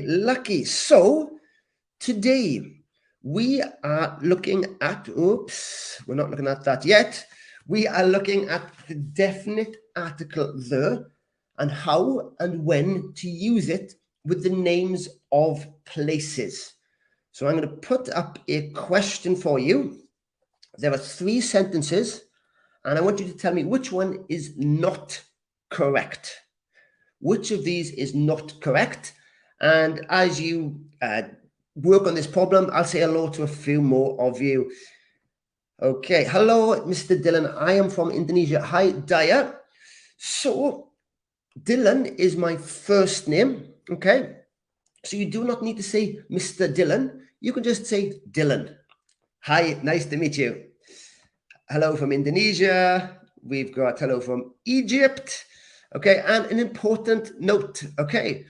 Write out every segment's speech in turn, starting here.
Lucky. So today we are looking at, oops, we're not looking at that yet. We are looking at the definite article the and how and when to use it with the names of places. So I'm going to put up a question for you. There are 3 sentences, and I want you to tell me which one is not correct. Which of these is not correct? And as you work on this problem, I'll say hello to a few more of you. Okay, hello, Mr. Dylan. I am from Indonesia. Hi, Daya. So, Dylan is my first name, okay? So you do not need to say Mr. Dylan. You can just say Dylan. Hi, nice to meet you. Hello from Indonesia. We've got hello from Egypt. Okay, and an important note, okay?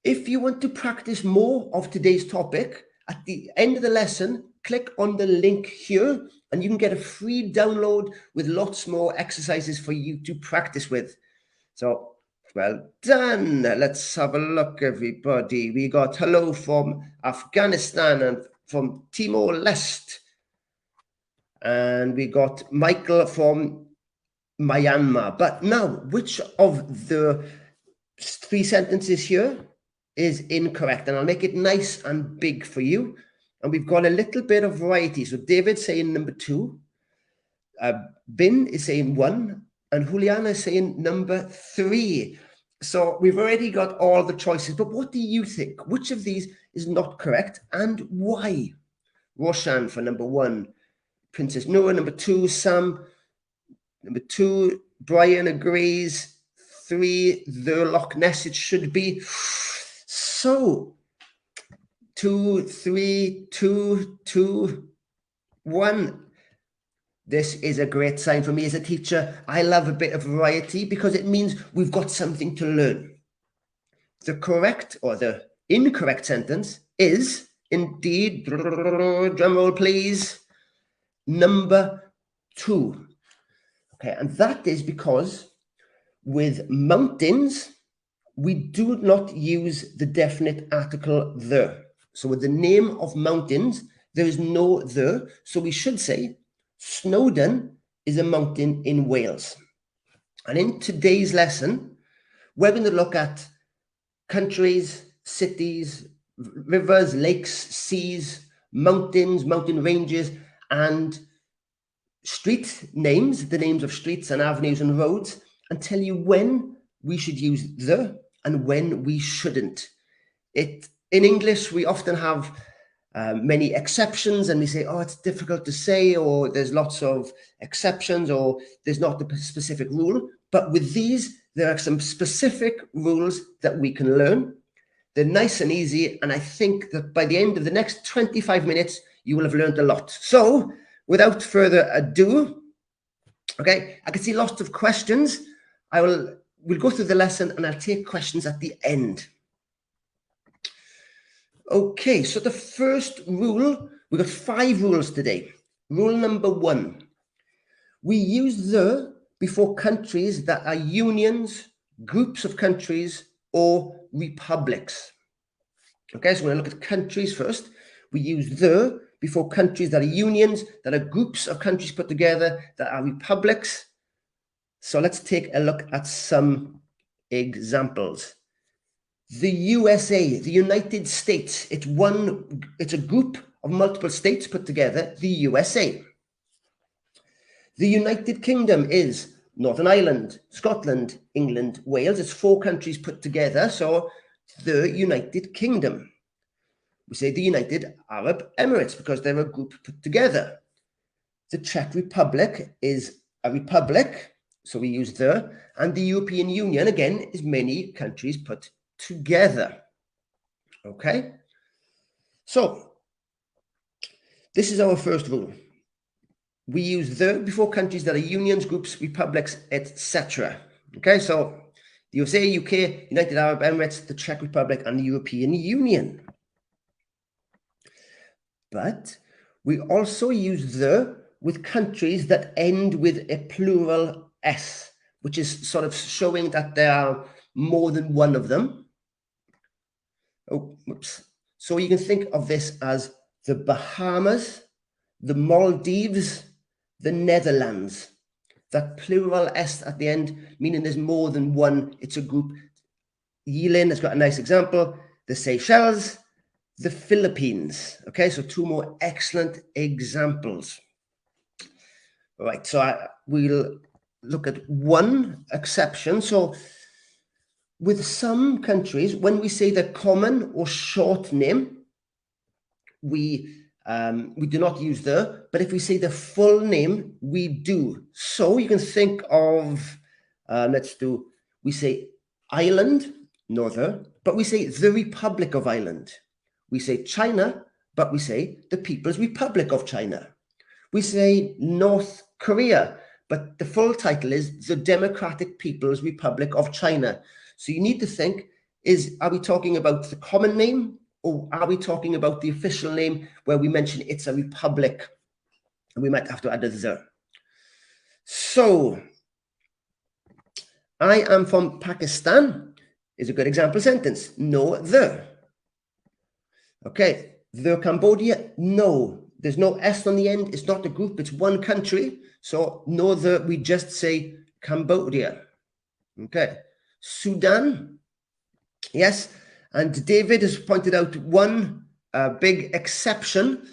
If you want to practice more of today's topic, at the end of the lesson, click on the link here and you can get a free download with lots more exercises for you to practice with. So, well done. Let's have a look, everybody. We got hello from Afghanistan and from Timor-Leste. And we got Michael from Myanmar. But now, which of the 3 sentences here is incorrect? And I'll make it nice and big for you. And we've got a little bit of variety. So David's saying number 2. Bin is saying 1. And Juliana is saying number 3. So we've already got all the choices. But what do you think? Which of these is not correct and why? Roshan for number 1. Princess Noah, number 2. Sam, number 2. Brian agrees. 3, the Loch Ness, it should be. So, 2, 3, 2, 2, 1. This is a great sign for me as a teacher. I love a bit of variety because it means we've got something to learn. The correct or the incorrect sentence is indeed, drum roll please, number 2. Okay, and that is because with mountains, we do not use the definite article the. So with the name of mountains, there is no the. So we should say Snowdon is a mountain in Wales. And in today's lesson, we're going to look at countries, cities, rivers, lakes, seas, mountains, mountain ranges, and street names, the names of streets and avenues and roads, and tell you when we should use the and when we shouldn't. In English, we often have many exceptions and we say, oh, it's difficult to say, or there's lots of exceptions, or there's not the specific rule. But with these, there are some specific rules that we can learn. They're nice and easy. And I think that by the end of the next 25 minutes, you will have learned a lot. So without further ado, okay, I can see lots of questions. We'll go through the lesson and I'll take questions at the end. Okay, so the first rule, we've got 5 rules today. Rule number 1, we use the before countries that are unions, groups of countries, or republics. Okay, so we're going to look at countries first. We use the before countries that are unions, that are groups of countries put together, that are republics. So let's take a look at some examples. The USA, the United States, it's a group of multiple states put together, the USA. The United Kingdom is Northern Ireland, Scotland, England, Wales. It's 4 countries put together, so the United Kingdom. We say the United Arab Emirates because they're a group put together. The Czech Republic is a republic, so we use the, and the European Union, again, is many countries put together. Okay? So, this is our first rule. We use the before countries that are unions, groups, republics, etc. Okay, so the USA, UK, United Arab Emirates, the Czech Republic, and the European Union. But we also use the with countries that end with a plural S, which is sort of showing that there are more than one of them. Oh, whoops. So you can think of this as the Bahamas, the Maldives, the Netherlands. That plural S at the end, meaning there's more than one, it's a group. Yilin has got a nice example, the Seychelles, the Philippines. Okay, so two more excellent examples. All right, so we'll look at one exception. So with some countries, when we say the common or short name, we do not use the, but if we say the full name, we do. So you can think of, we say Ireland, no the, but we say the Republic of Ireland. We say China, but we say the People's Republic of China. We say North Korea, but the full title is the Democratic People's Republic of China. So you need to think, are we talking about the common name, or are we talking about the official name where we mention it's a republic? And we might have to add a the. So, I am from Pakistan is a good example sentence. No the. Okay, the Cambodia, no. There's no S on the end. It's not a group, it's one country. So no the, we just say Cambodia. Okay, Sudan, yes. And David has pointed out one big exception.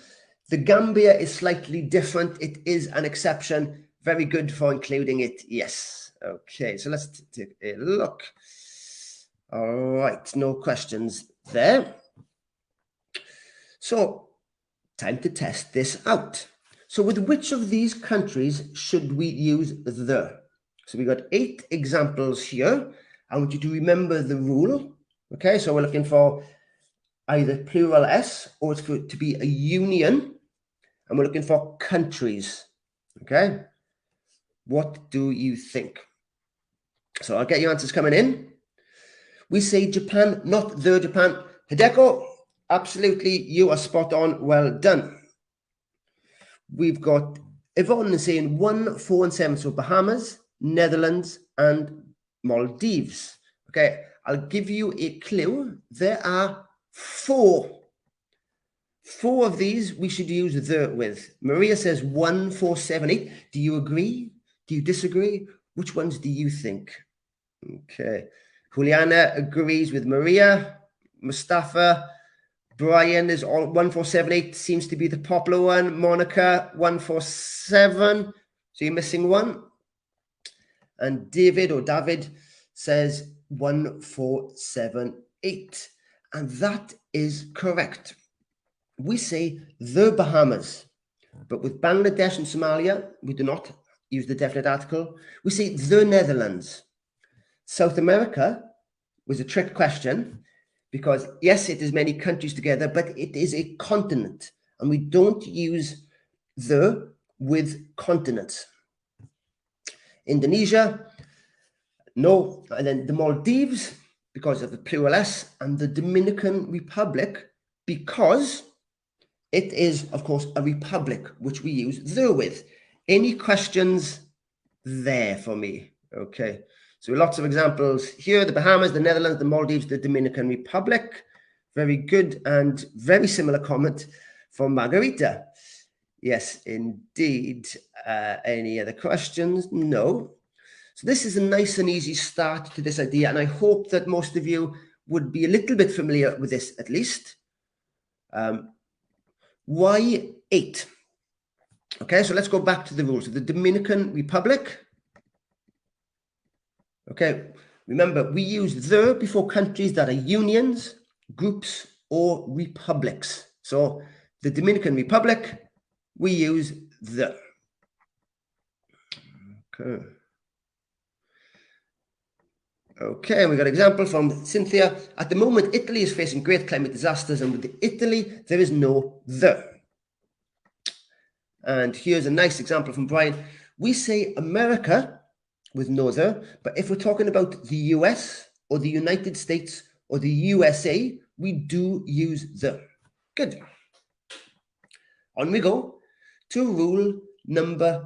The Gambia is slightly different. It is an exception. Very good for including it. Yes. Okay, so let's take a look. All right, no questions there. So, time to test this out. So with which of these countries should we use the? So we got 8 examples here. I want you to remember the rule. Okay, so we're looking for either plural S or it's for it to be a union. And we're looking for countries. Okay, what do you think? So I'll get your answers coming in. We say Japan, not the Japan. Hideko, absolutely, you are spot on. Well done. We've got Yvonne saying 1, 4, and 7. So Bahamas, Netherlands, and Maldives. Okay, I'll give you a clue. There are 4. 4 of these we should use the with. Maria says 1, 4, 7, 8. Do you agree? Do you disagree? Which ones do you think? Okay. Juliana agrees with Maria. Mustafa, Brian is all 1, 4, 7, 8 seems to be the popular one. Monica, 1, 4, 7. So you're missing one. And David says 1, 4, 7, 8. And that is correct. We say the Bahamas, but with Bangladesh and Somalia, we do not use the definite article. We say the Netherlands. South America was a trick question because, yes, it is many countries together, but it is a continent, and we don't use the with continents. Indonesia, no. And then the Maldives, because of the plural S, and the Dominican Republic, because it is, of course, a republic, which we use the with. Any questions there for me? Okay. So lots of examples here, the Bahamas, the Netherlands, the Maldives, the Dominican Republic. Very good and very similar comment from Margarita. Yes, indeed. Any other questions? No. So this is a nice and easy start to this idea, and I hope that most of you would be a little bit familiar with this at least. Why 8? Okay, so let's go back to the rules of the Dominican Republic. Okay, remember, we use the before countries that are unions, groups, or republics. So the Dominican Republic, we use the. Okay. Okay, we got an example from Cynthia. At the moment, Italy is facing great climate disasters, and with Italy, there is no the. And here's a nice example from Brian. We say America with no the, but if we're talking about the US or the United States or the USA, we do use the. Good. On we go to rule number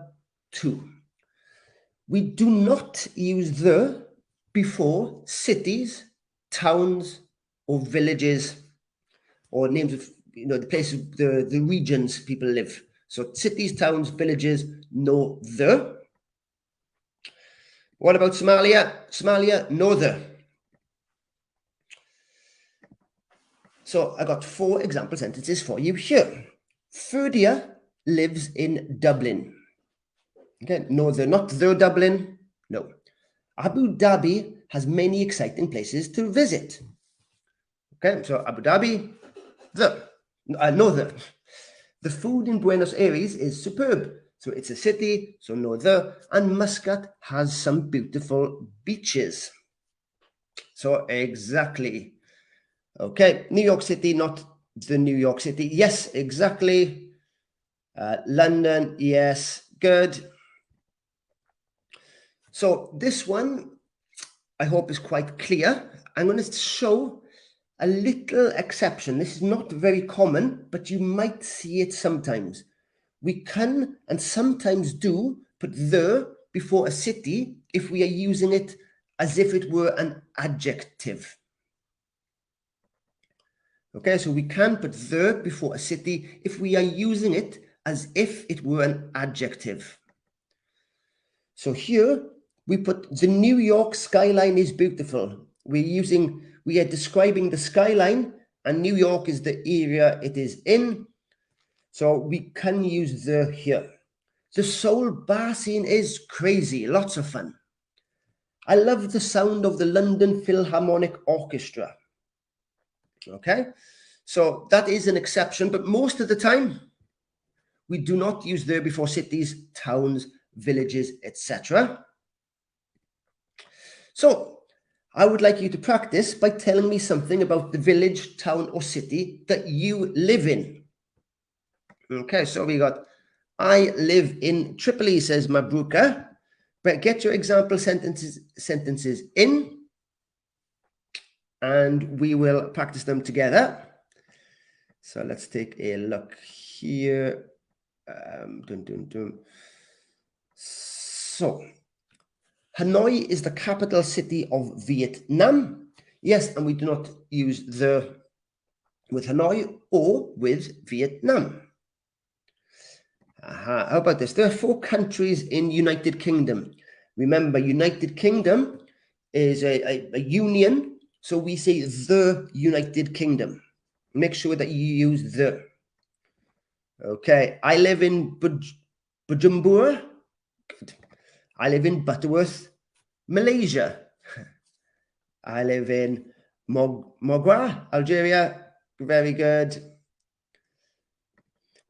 2. We do not use the before cities, towns, or villages or names of, the places, the regions people live. So cities, towns, villages, no the. What about Somalia? Somalia, no the. So I got 4 example sentences for you here. Ferdia lives in Dublin. Okay, no the, not the Dublin, no. Abu Dhabi has many exciting places to visit. Okay, so Abu Dhabi, no the. The food in Buenos Aires is superb. So it's a city, so no the. And Muscat has some beautiful beaches. So exactly. Okay, New York City, not the New York City. Yes, exactly. London, yes, good. So this one, I hope is quite clear. I'm going to show a little exception. This is not very common, but you might see it sometimes. We can and sometimes do put the before a city if we are using it as if it were an adjective. Okay, so we can put the before a city if we are using it as if it were an adjective. So here we put the New York skyline is beautiful. We are describing the skyline, and New York is the area it is in. So we can use the here. The Seoul bar scene is crazy, lots of fun. I love the sound of the London Philharmonic Orchestra. Okay, so that is an exception, but most of the time we do not use the before cities, towns, villages, etc. So I would like you to practice by telling me something about the village, town, or city that you live in. Okay, so we got, I live in Tripoli, says Mabruka. But get your example sentences in, and we will practice them together. So let's take a look here. So Hanoi is the capital city of Vietnam. Yes, and we do not use the with Hanoi or with Vietnam. How about this? There are 4 countries in United Kingdom. Remember, United Kingdom is a union, so we say the United Kingdom. Make sure that you use the. Okay, I live in Bujumbura. Good. I live in Butterworth, Malaysia. I live in Mogra, Algeria. Very good.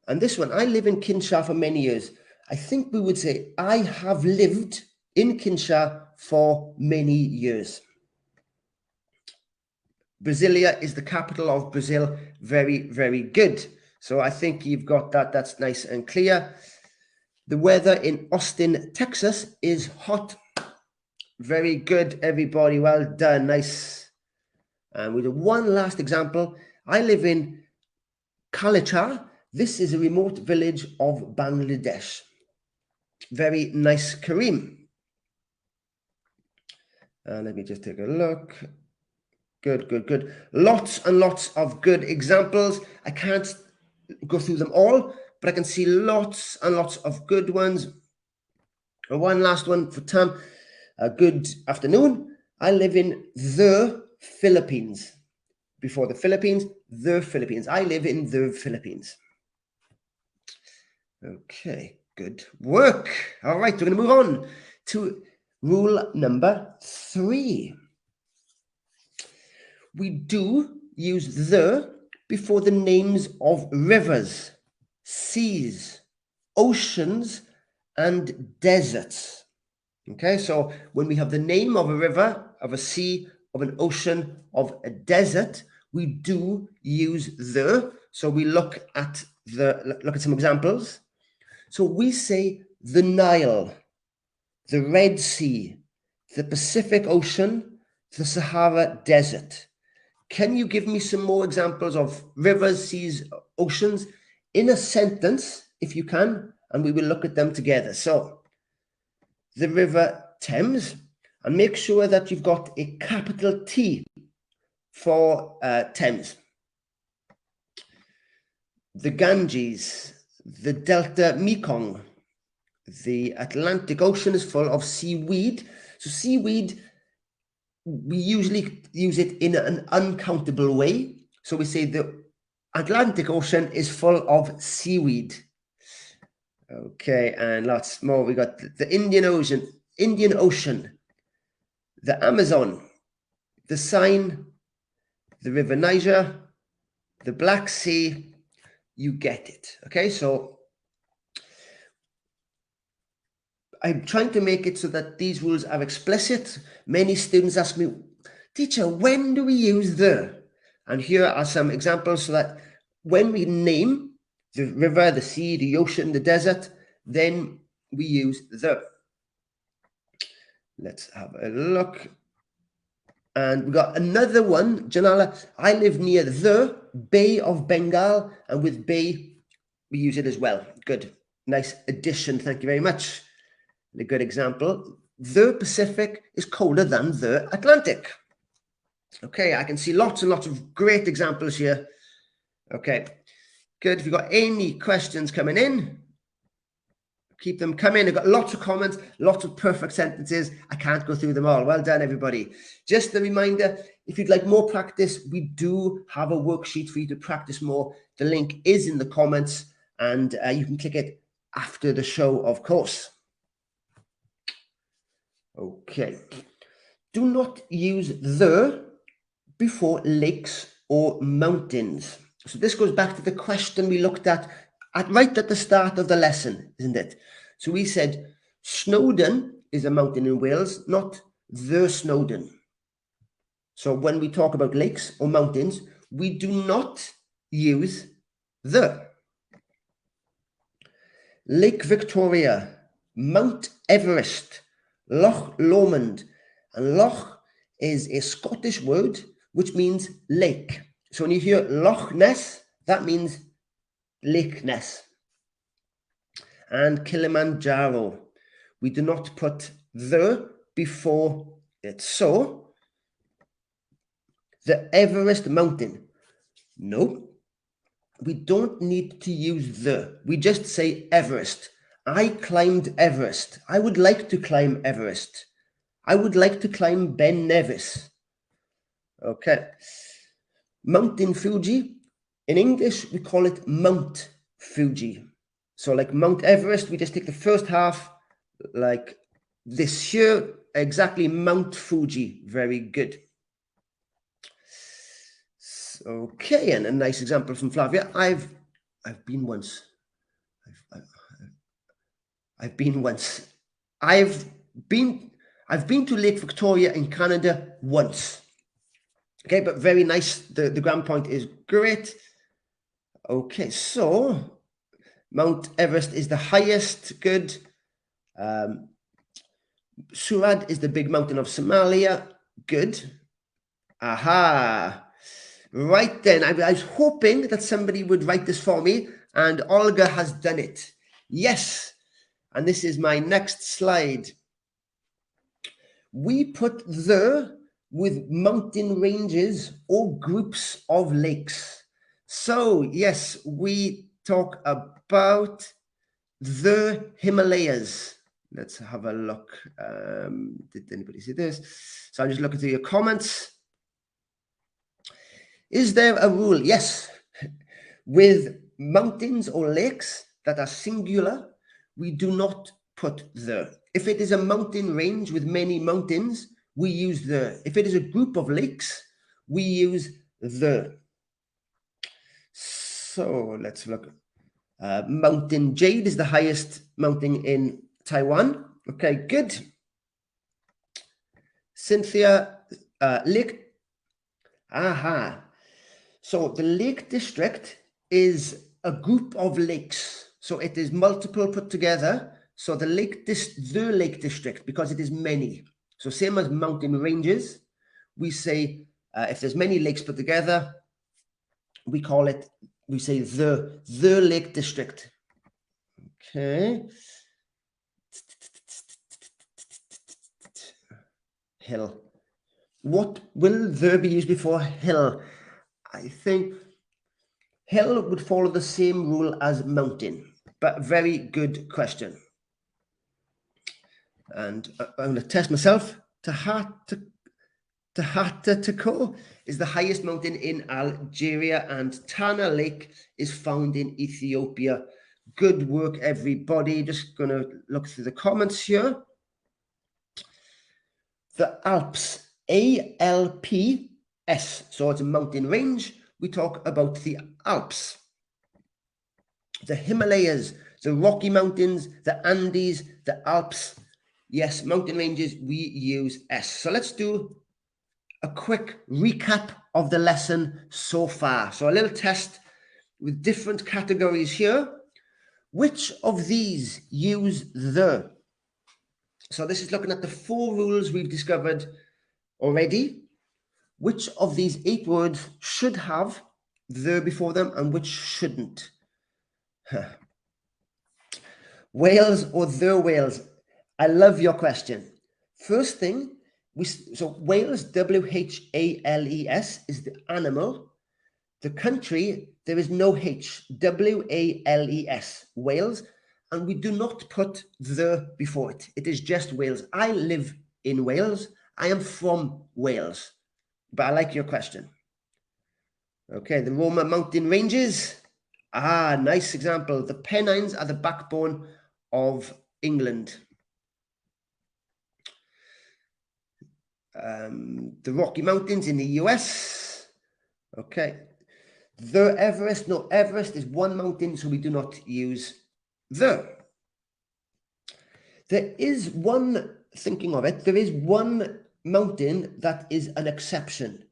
And this one, I live in Kinshasa for many years. I think we would say, I have lived in Kinshasa for many years. Brasilia is the capital of Brazil. Very, very good. So I think you've got that. That's nice and clear. The weather in Austin, Texas is hot. Very good, everybody. Well done. Nice. And we do one last example. I live in Kalichar. This is a remote village of Bangladesh. Very nice, Kareem. Let me just take a look. Good, good, good. Lots and lots of good examples. I can't go through them all, but I can see lots and lots of good ones. And one last one for Tam. Good afternoon. I live in the Philippines. Before the Philippines, the Philippines. I live in the Philippines. Okay, good work. All right, we're going to move on to rule number 3. We do use the before the names of rivers, seas, oceans, and deserts. Okay, so when we have the name of a river, of a sea, of an ocean, of a desert, we do use the. So we look at some examples. So we say the Nile, the Red Sea, the Pacific Ocean, the Sahara Desert. Can you give me some more examples of rivers, seas, oceans in a sentence, if you can, and we will look at them together. So the River Thames, and make sure that you've got a capital T for Thames. The Ganges, the Delta Mekong, the Atlantic Ocean is full of seaweed. So seaweed, we usually use it in an uncountable way. So we say the Atlantic Ocean is full of seaweed. Okay, and lots more. We got the Indian Ocean, the Amazon, the Seine, the River Niger, the Black Sea. You get it. Okay, so I'm trying to make it so that these rules are explicit. Many students ask me, teacher, when do we use the? And here are some examples so that when we name the river, the sea, the ocean, the desert, then we use the. Let's have a look. And we got another one, Janala. I live near the Bay of Bengal, and with bay, we use it as well. Good. Nice addition. Thank you very much. A good example. The Pacific is colder than the Atlantic. Okay, I can see lots and lots of great examples here. Okay, good. If you've got any questions coming in, keep them coming. I've got lots of comments, lots of perfect sentences. I can't go through them all. Well done, everybody. Just a reminder, if you'd like more practice, we do have a worksheet for you to practice more. The link is in the comments, and you can click it after the show, of course. Okay. Do not use the before lakes or mountains. So this goes back to the question we looked at right at the start of the lesson, isn't it? So we said Snowdon is a mountain in Wales, not the Snowdon. So when we talk about lakes or mountains, we do not use the. Lake Victoria, Mount Everest, Loch Lomond, and Loch is a Scottish word which means lake. So when you hear Loch Ness, that means Lake Ness. And Kilimanjaro, we do not put the before it. So the Everest mountain, no, we don't need to use the. We just say Everest. I climbed Everest. I would like to climb Everest. I would like to climb Ben Nevis. Okay. Mountain Fuji. In English, we call it Mount Fuji. So like Mount Everest, we just take the first half like this here. Exactly, Mount Fuji. Very good. Okay, and a nice example from Flavia. I've been once. I've been once. I've been to Lake Victoria in Canada once. Okay, but very nice. The ground point is great. Okay, so Mount Everest is the highest. Good. Surad is the big mountain of Somalia. Good. Aha. Right then, I was hoping that somebody would write this for me, and Olga has done it. Yes. And this is my next slide. We put the with mountain ranges or groups of lakes. So yes, we talk about the Himalayas. Let's have a look. Did anybody see this? So I'm just looking through your comments. Is there a rule? Yes. With mountains or lakes that are singular, we do not put the. If it is a mountain range with many mountains, we use the. If it is a group of lakes, we use the. So let's look. Mountain Jade is the highest mountain in Taiwan. Okay, good. Cynthia, Lake. Aha. So the Lake District is a group of lakes. So it is multiple put together. So the Lake District, because it is many. So same as mountain ranges, we say if there's many lakes put together, we call it, we say the Lake District. Okay. Hill. What will there be used before hill? I think hill would follow the same rule as mountain, but very good question. And I'm going to test myself. Tahatako is the highest mountain in Algeria, and Tana Lake is found in Ethiopia. Good work, everybody. Just going to look through the comments here. The Alps, A-L-P-S, so it's a mountain range. We talk about the Alps. The Himalayas, the Rocky Mountains, the Andes, the Alps. Yes, mountain ranges, we use S. So let's do a quick recap of the lesson so far. So a little test with different categories here. Which of these use the? So this is looking at the 4 rules we've discovered already. Which of these 8 words should have the before them and which shouldn't? Whales or the whales? I love your question. First thing, so Wales, W-H-A-L-E-S, is the animal. The country, there is no H, W-A-L-E-S, Wales, and we do not put the before it. It is just Wales. I live in Wales. I am from Wales, but I like your question. Okay, the Roma mountain ranges. Nice example. The Pennines are the backbone of England. The Rocky Mountains in the US. Okay. The Everest, no, Everest is one mountain, so we do not use the. There is one, thinking of it, there is one mountain that is an exception.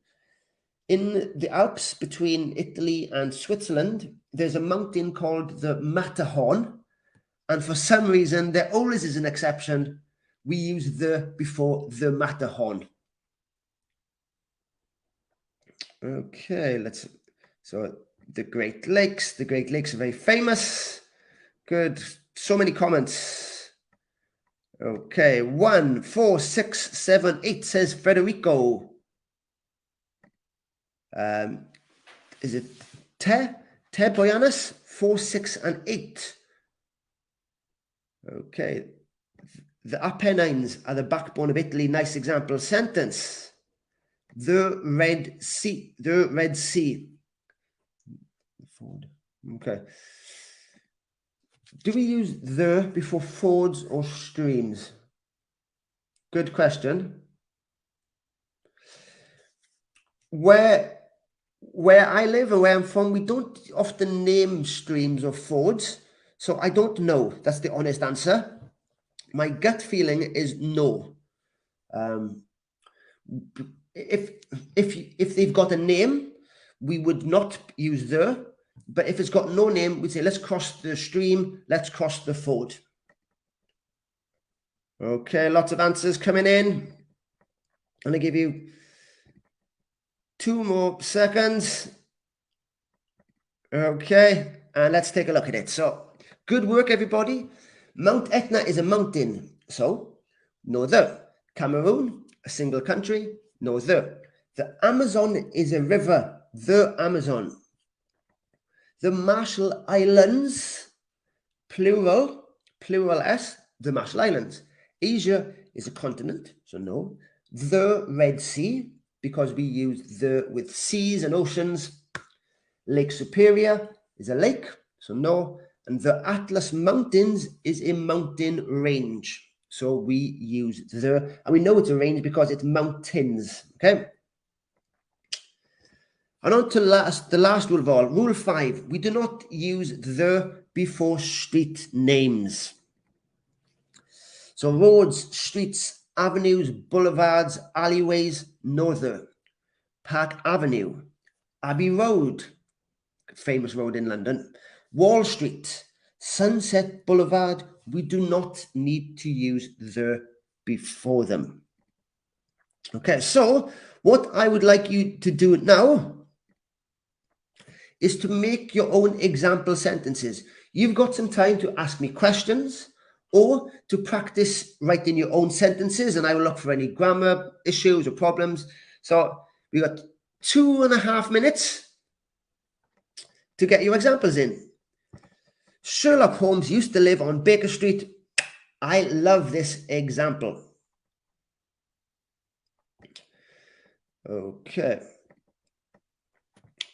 In the Alps between Italy and Switzerland, there's a mountain called the Matterhorn, and for some reason, there always is an exception. We use the before the Matterhorn. Okay, so the Great Lakes are very famous. Good, so many comments. Okay, 1, 4, 6, 7, 8 says Federico. Is it Te Boyanis? 4, 6, and 8. Okay, the Apennines are the backbone of Italy. Nice example sentence. The Red Sea. Okay. Do we use the before fords or streams? Good question. Where I live and where I'm from, we don't often name streams or fords, so I don't know. That's the honest answer. My gut feeling is no. If they've got a name, we would not use the, but if it's got no name, we'd say, let's cross the stream, let's cross the ford. Okay, lots of answers coming in. I'm going to give you 2 more seconds. Okay, and let's take a look at it. So, good work, everybody. Mount Etna is a mountain, so no the. Cameroon, a single country, no the. The Amazon is a river, the Amazon. The Marshall Islands, plural S, the Marshall Islands. Asia is a continent, so no. The Red Sea, because we use the with seas and oceans. Lake Superior is a lake, so no. And the Atlas Mountains is a mountain range. So we use the, and we know it's a range because it's mountains, okay? And on to the last rule of all, Rule 5. We do not use the before street names. So roads, streets, avenues, boulevards, alleyways, no the. Park Avenue, Abbey Road, famous road in London, Wall Street, Sunset Boulevard, we do not need to use the before them. Okay, so what I would like you to do now is to make your own example sentences. You've got some time to ask me questions or to practice writing your own sentences, and I will look for any grammar issues or problems. So we got 2.5 minutes to get your examples in. Sherlock Holmes used to live on Baker Street. I love this example. Okay.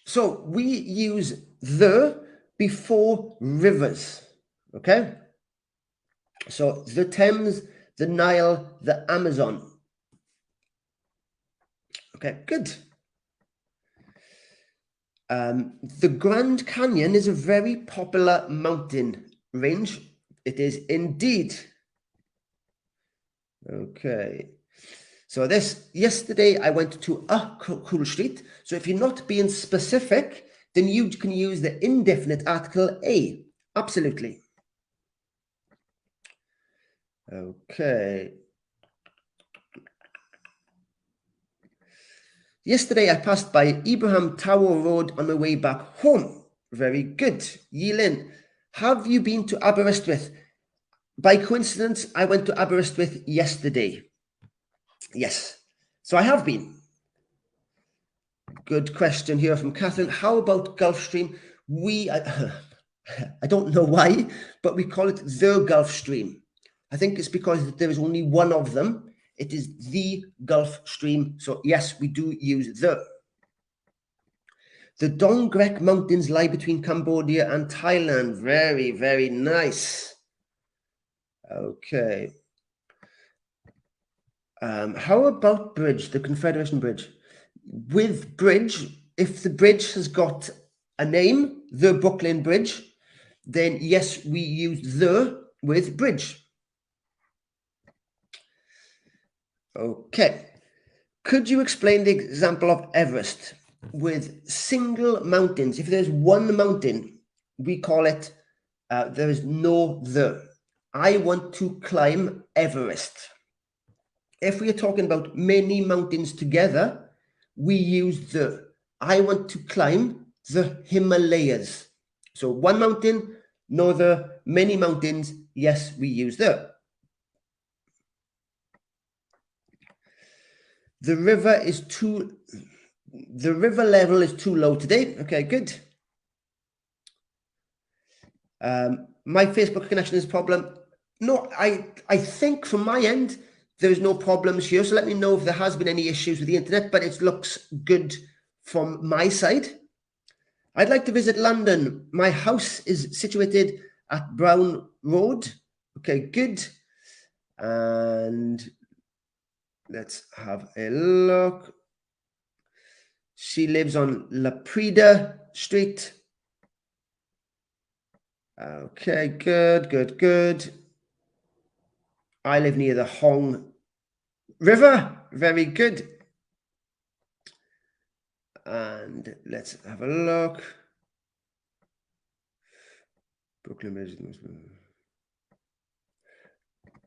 So we use the before rivers. Okay. So the Thames, the Nile, the Amazon. Okay, good. The Grand Canyon is a very popular mountain range. It is indeed. Okay. So yesterday I went to a cool street. So if you're not being specific, then you can use the indefinite article a. Absolutely. Okay. Yesterday I passed by Ibrahim Tower Road on my way back home. Very good. Yilin, have you been to Aberystwyth? By coincidence, I went to Aberystwyth yesterday. Yes, so I have been. Good question here from Catherine. How about Gulfstream? I don't know why, but we call it the Gulfstream. I think it's because there is only one of them. It is the Gulf Stream. So yes, we do use the. The Dongrek Mountains lie between Cambodia and Thailand. Very, very nice. Okay. How about bridge, the Confederation Bridge? With bridge, if the bridge has got a name, the Brooklyn Bridge, then yes, we use the with bridge. Okay. Could you explain the example of Everest with single mountains? If there's one mountain, we call it, there is no the. I want to climb Everest. If we are talking about many mountains together, we use the. I want to climb the Himalayas. So one mountain, no the, many mountains, yes, we use the. The river level is too low today. Okay, good. My Facebook connection is a problem. No, I think from my end, there's no problems here. So let me know if there has been any issues with the internet, but it looks good from my side. I'd like to visit London. My house is situated at Brown Road. Okay, good. And let's have a look. She lives on La Prida Street. Okay, good. I live near the Hong River. Very good. And let's have a look. Brooklyn Bridge.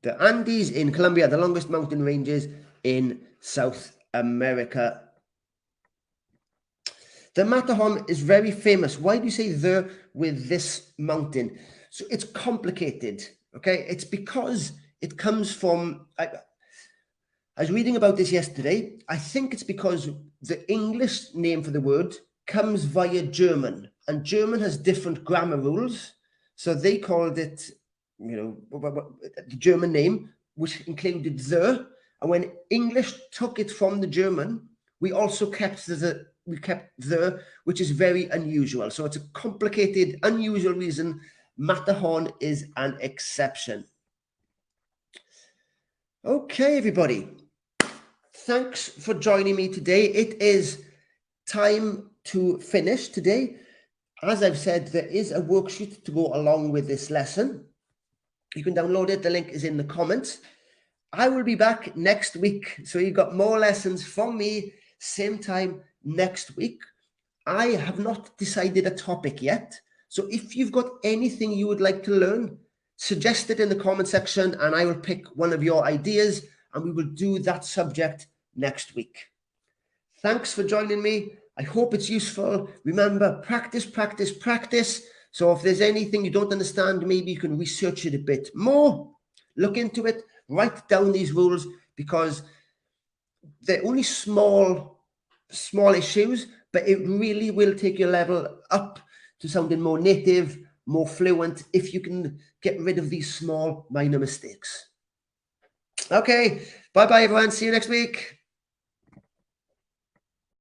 The Andes in Colombia, the longest mountain ranges in South America. The Matterhorn is very famous. Why do you say the with this mountain? So it's complicated, okay? It's because it comes from, I was reading about this yesterday. I think it's because the English name for the word comes via German, and German has different grammar rules. So they called it, the German name, which included the, and when English took it from the German, we also kept the, which is very unusual. So it's a complicated, unusual reason. Matterhorn is an exception. Okay, everybody. Thanks for joining me today. It is time to finish today. As I've said, there is a worksheet to go along with this lesson. You can download it. The link is in the comments. I will be back next week. So you've got more lessons from me, same time next week. I have not decided a topic yet. So if you've got anything you would like to learn, suggest it in the comment section and I will pick one of your ideas and we will do that subject next week. Thanks for joining me. I hope it's useful. Remember, practice. So if there's anything you don't understand, maybe you can research it a bit more. Look into it, write down these rules, because they're only small issues, but it really will take your level up to sounding more native, more fluent, if you can get rid of these small minor mistakes. Okay, bye-bye everyone. See you next week.